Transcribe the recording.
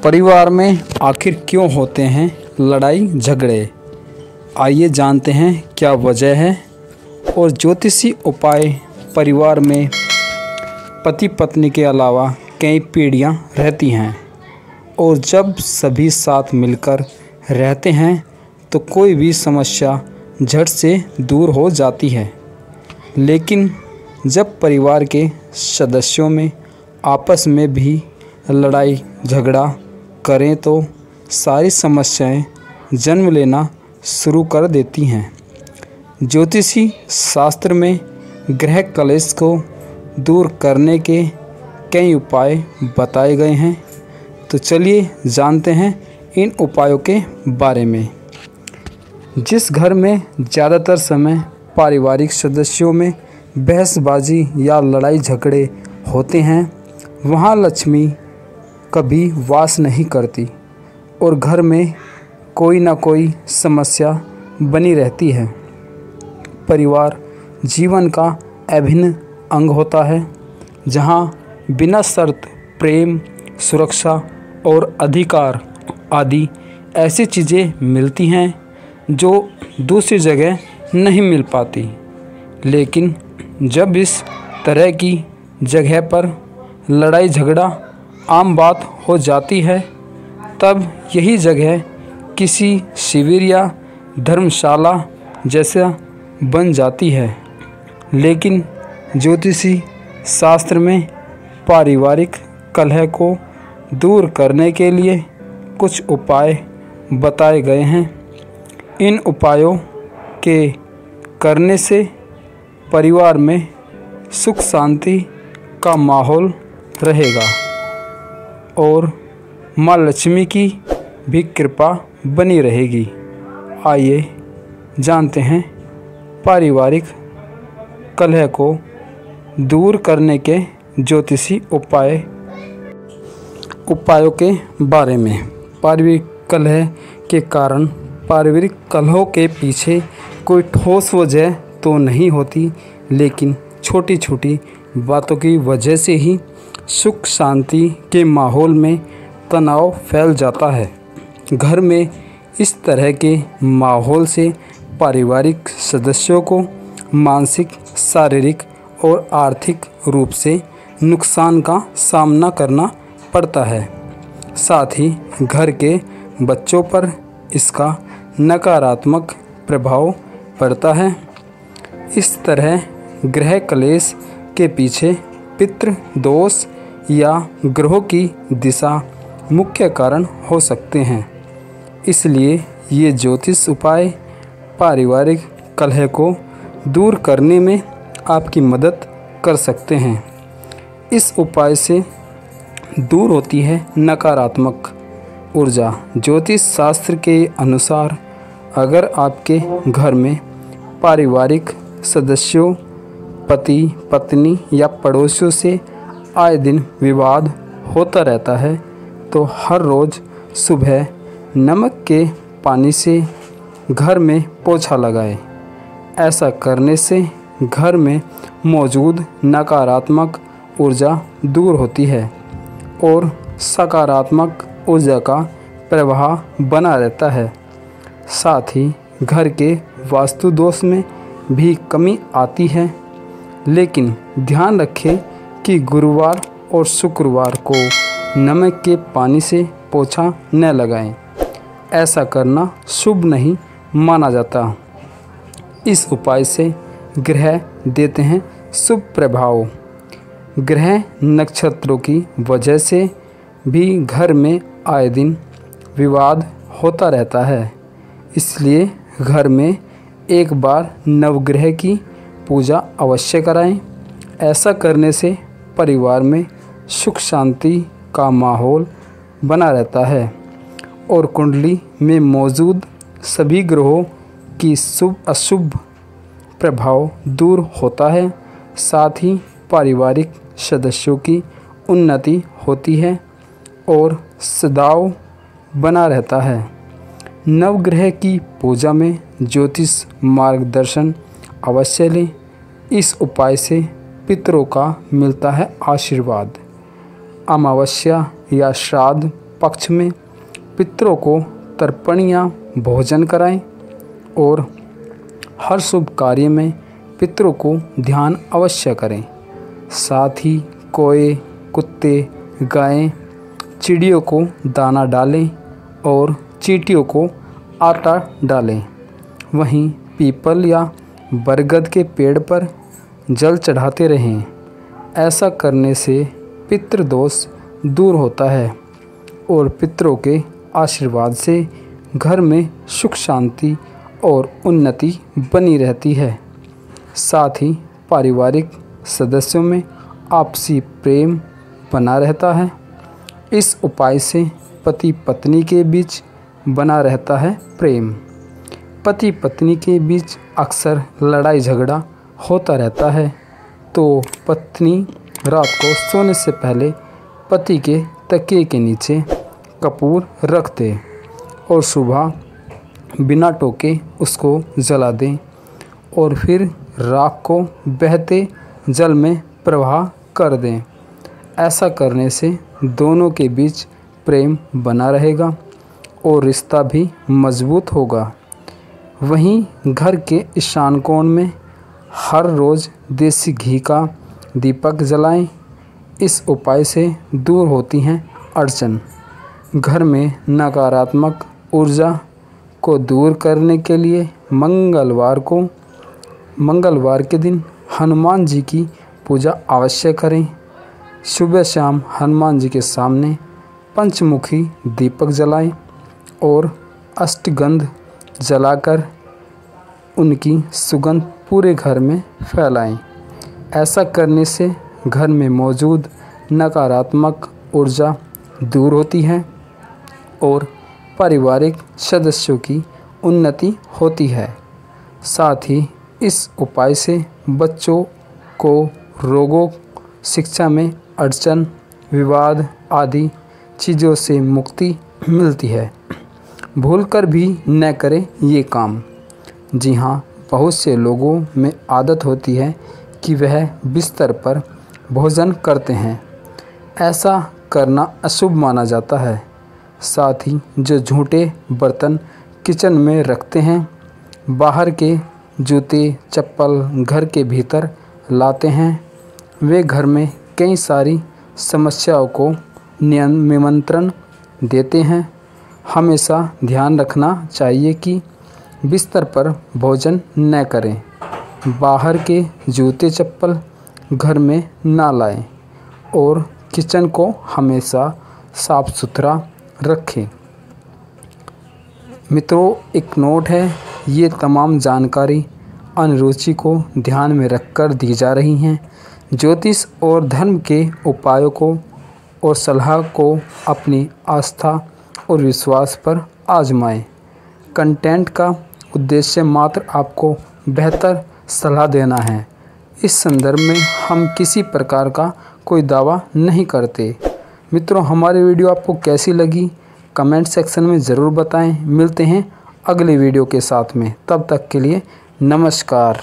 परिवार में आखिर क्यों होते हैं लड़ाई झगड़े? आइए जानते हैं क्या वजह है। और ज्योतिषी उपाय परिवार में पति पत्नी के अलावा कई पीढ़ियां रहती हैं और जब सभी साथ मिलकर रहते हैं तो कोई भी समस्या झट से दूर हो जाती है। लेकिन जब परिवार के सदस्यों में आपस में भी लड़ाई झगड़ा करें तो सारी समस्याएं जन्म लेना शुरू कर देती हैं। ज्योतिषी शास्त्र में ग्रह कलेश को दूर करने के कई उपाय बताए गए हैं। तो चलिए जानते हैं इन उपायों के बारे में। जिस घर में ज़्यादातर समय पारिवारिक सदस्यों में बहसबाजी या लड़ाई झगड़े होते हैं वहाँ लक्ष्मी कभी वास नहीं करती और घर में कोई ना कोई समस्या बनी रहती है। परिवार जीवन का अभिन्न अंग होता है जहाँ बिना शर्त प्रेम, सुरक्षा और अधिकार आदि ऐसी चीज़ें मिलती हैं जो दूसरी जगह नहीं मिल पाती। लेकिन जब इस तरह की जगह पर लड़ाई झगड़ा आम बात हो जाती है तब यही जगह किसी शिविर या धर्मशाला जैसा बन जाती है। लेकिन ज्योतिषी शास्त्र में पारिवारिक कलह को दूर करने के लिए कुछ उपाय बताए गए हैं। इन उपायों के करने से परिवार में सुख शांति का माहौल रहेगा और माँ लक्ष्मी की भी कृपा बनी रहेगी। आइए जानते हैं पारिवारिक कलह को दूर करने के ज्योतिषी उपायों के बारे में। पारिवारिक कलह के कारण पारिवारिक कलहों के पीछे कोई ठोस वजह तो नहीं होती, लेकिन छोटी छोटी बातों की वजह से ही सुख शांति के माहौल में तनाव फैल जाता है। घर में इस तरह के माहौल से पारिवारिक सदस्यों को मानसिक, शारीरिक और आर्थिक रूप से नुकसान का सामना करना पड़ता है। साथ ही घर के बच्चों पर इसका नकारात्मक प्रभाव पड़ता है। इस तरह ग्रह कलेश के पीछे पितृ दोष या ग्रहों की दिशा मुख्य कारण हो सकते हैं। इसलिए ये ज्योतिष उपाय पारिवारिक कलह को दूर करने में आपकी मदद कर सकते हैं। इस उपाय से दूर होती है नकारात्मक ऊर्जा। ज्योतिष शास्त्र के अनुसार अगर आपके घर में पारिवारिक सदस्यों, पति पत्नी या पड़ोसियों से आए दिन विवाद होता रहता है तो हर रोज़ सुबह नमक के पानी से घर में पोछा लगाएं। ऐसा करने से घर में मौजूद नकारात्मक ऊर्जा दूर होती है और सकारात्मक ऊर्जा का प्रवाह बना रहता है। साथ ही घर के वास्तु दोष में भी कमी आती है। लेकिन ध्यान रखें कि गुरुवार और शुक्रवार को नमक के पानी से पोछा न लगाएं। ऐसा करना शुभ नहीं माना जाता। इस उपाय से ग्रह देते हैं शुभ प्रभाव। ग्रह नक्षत्रों की वजह से भी घर में आए दिन विवाद होता रहता है। इसलिए घर में एक बार नवग्रह की पूजा अवश्य कराएं। ऐसा करने से परिवार में सुख शांति का माहौल बना रहता है और कुंडली में मौजूद सभी ग्रहों की शुभ अशुभ प्रभाव दूर होता है। साथ ही पारिवारिक सदस्यों की उन्नति होती है और सद्भाव बना रहता है। नवग्रह की पूजा में ज्योतिष मार्गदर्शन अवश्य लें। इस उपाय से पितरों का मिलता है आशीर्वाद। अमावस्या या श्राद्ध पक्ष में पितरों को तर्पण भोजन कराएं और हर शुभ कार्य में पितरों को ध्यान अवश्य करें। साथ ही कोए, कुत्ते, गायें, चिड़ियों को दाना डालें और चींटियों को आटा डालें। वहीं पीपल या बरगद के पेड़ पर जल चढ़ाते रहें। ऐसा करने से पितृदोष दूर होता है और पितरों के आशीर्वाद से घर में सुख शांति और उन्नति बनी रहती है। साथ ही पारिवारिक सदस्यों में आपसी प्रेम बना रहता है। इस उपाय से पति पत्नी के बीच बना रहता है प्रेम। पति पत्नी के बीच अक्सर लड़ाई झगड़ा होता रहता है, तो पत्नी रात को सोने से पहले पति के तकिए के नीचे कपूर रख दे और सुबह बिना टोके उसको जला दें और फिर राख को बहते जल में प्रवाह कर दें। ऐसा करने से दोनों के बीच प्रेम बना रहेगा और रिश्ता भी मजबूत होगा। वहीं घर के ईशान कोण में हर रोज़ देसी घी का दीपक जलाएं। इस उपाय से दूर होती हैं अड़चन। घर में नकारात्मक ऊर्जा को दूर करने के लिए मंगलवार के दिन हनुमान जी की पूजा अवश्य करें। सुबह शाम हनुमान जी के सामने पंचमुखी दीपक जलाएं और अष्टगंध जलाकर उनकी सुगंध पूरे घर में फैलाएं। ऐसा करने से घर में मौजूद नकारात्मक ऊर्जा दूर होती है और पारिवारिक सदस्यों की उन्नति होती है। साथ ही इस उपाय से बच्चों को रोगों, शिक्षा में अड़चन, विवाद आदि चीज़ों से मुक्ति मिलती है। भूलकर भी न करें ये काम। जी हाँ, बहुत से लोगों में आदत होती है कि वह बिस्तर पर भोजन करते हैं। ऐसा करना अशुभ माना जाता है। साथ ही जो झूठे बर्तन किचन में रखते हैं, बाहर के जूते चप्पल घर के भीतर लाते हैं, वे घर में कई सारी समस्याओं को निमंत्रण देते हैं। हमेशा ध्यान रखना चाहिए कि बिस्तर पर भोजन न करें, बाहर के जूते चप्पल घर में ना लाएं और किचन को हमेशा साफ सुथरा रखें। मित्रों, एक नोट है, ये तमाम जानकारी अनुरुचि को ध्यान में रखकर दी जा रही हैं। ज्योतिष और धर्म के उपायों को और सलाह को अपनी आस्था और विश्वास पर आजमाएं। कंटेंट का उद्देश्य मात्र आपको बेहतर सलाह देना है। इस संदर्भ में हम किसी प्रकार का कोई दावा नहीं करते। मित्रों, हमारी वीडियो आपको कैसी लगी कमेंट सेक्शन में ज़रूर बताएं। मिलते हैं अगले वीडियो के साथ में, तब तक के लिए नमस्कार।